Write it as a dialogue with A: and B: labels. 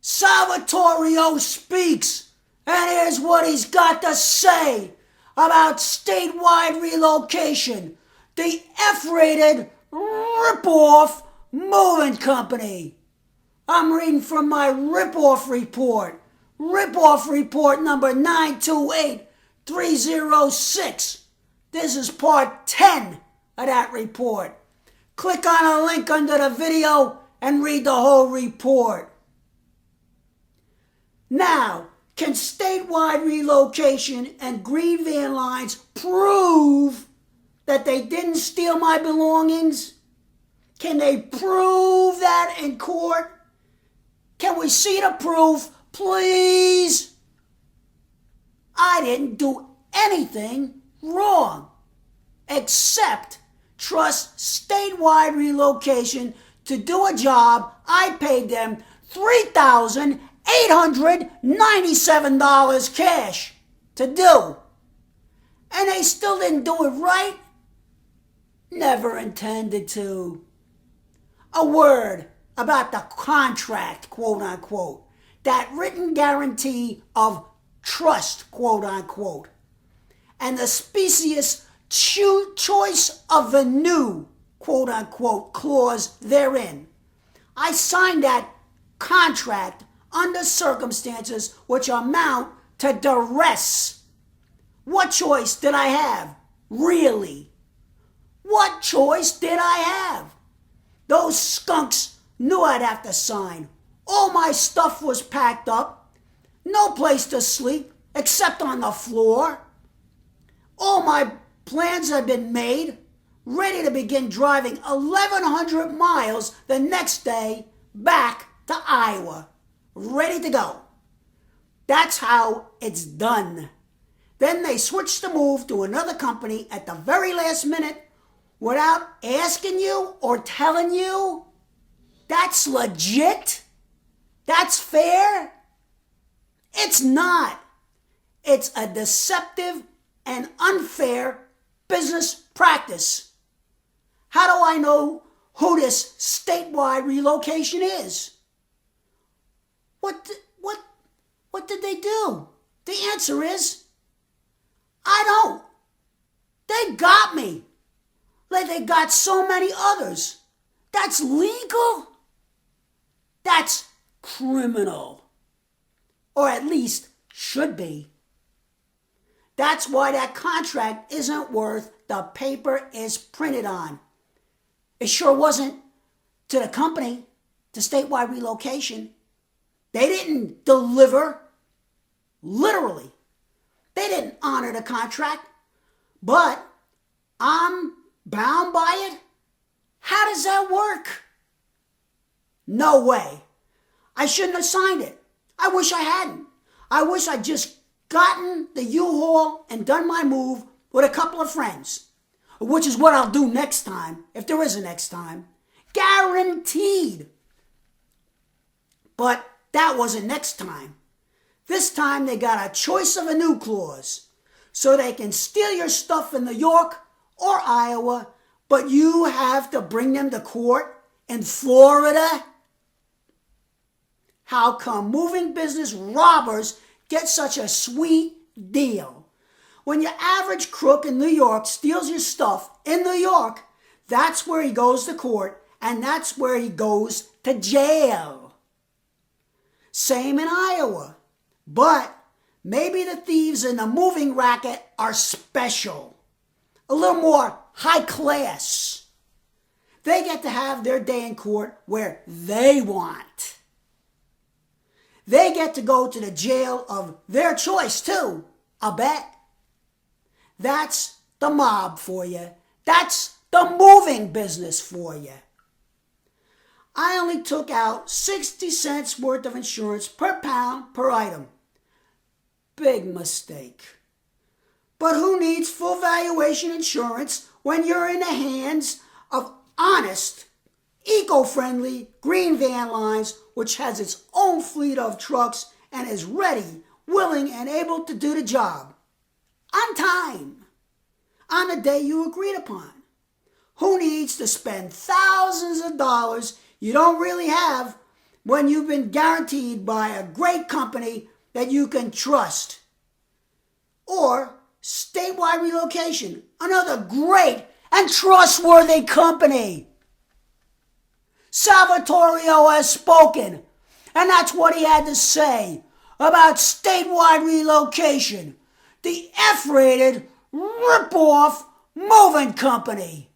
A: Salvatorio speaks, and here's what he's got to say about statewide relocation, the F-rated Ripoff moving company. I'm reading from my Ripoff Report. Ripoff Report number 928306. This is part 10 of that report. Click on a link under the video and read the whole report. Now, can statewide relocation and green van lines prove that they didn't steal my belongings? Can they prove that in court? Can we see the proof, please? I didn't do anything wrong except trust statewide relocation to do a job I paid them $3,897 cash to do. And they still didn't do it right? Never intended to. A word about the contract, quote unquote, that written guarantee of trust, quote unquote, and the specious choice of the new, quote unquote, clause therein. I signed that contract under circumstances which amount to duress. What choice did I have? Really? What choice did I have? Those skunks knew I'd have to sign. All my stuff was packed up. No place to sleep except on the floor. All my plans had been made, ready to begin driving 1,100 miles the next day back to Iowa. Ready to go. That's how it's done. Then they switched the move to another company at the very last minute without asking you or telling you. That's legit? That's fair? It's not. It's a deceptive and unfair business practice. How do I know who this statewide relocation is? What did they do? The answer is, I don't. They got me. Like they got so many others. That's legal? That's criminal. Or at least should be. That's why that contract isn't worth the paper it's printed on. It sure wasn't to the company, to statewide relocation. They didn't deliver. Literally. They didn't honor the contract. But I'm bound by it? How does that work? No way. I shouldn't have signed it. I wish I hadn't. I wish I'd just gotten the U-Haul and done my move with a couple of friends, which is what I'll do next time, if there is a next time. Guaranteed. But that wasn't next time. This time they got a choice of a new clause, so they can steal your stuff in New York or Iowa, but you have to bring them to court in Florida? How come moving business robbers get such a sweet deal? When your average crook in New York steals your stuff in New York, that's where he goes to court, and that's where he goes to jail. Same in Iowa. But maybe the thieves in the moving racket are special. A little more high class. They get to have their day in court where they want. They get to go to the jail of their choice too, I bet. That's the mob for you. That's the moving business for you. I only took out 60 cents worth of insurance per pound per item. Big mistake. But who needs full valuation insurance when you're in the hands of honest, eco-friendly green van lines, which has its own fleet of trucks and is ready, willing, and able to do the job on time, on the day you agreed upon? Who needs to spend thousands of dollars you don't really have when you've been guaranteed by a great company that you can trust. Or StateWide Relocation, another great and trustworthy company. Salvatorio has spoken, and that's what he had to say about StateWide Relocation, the F-rated, rip-off moving company.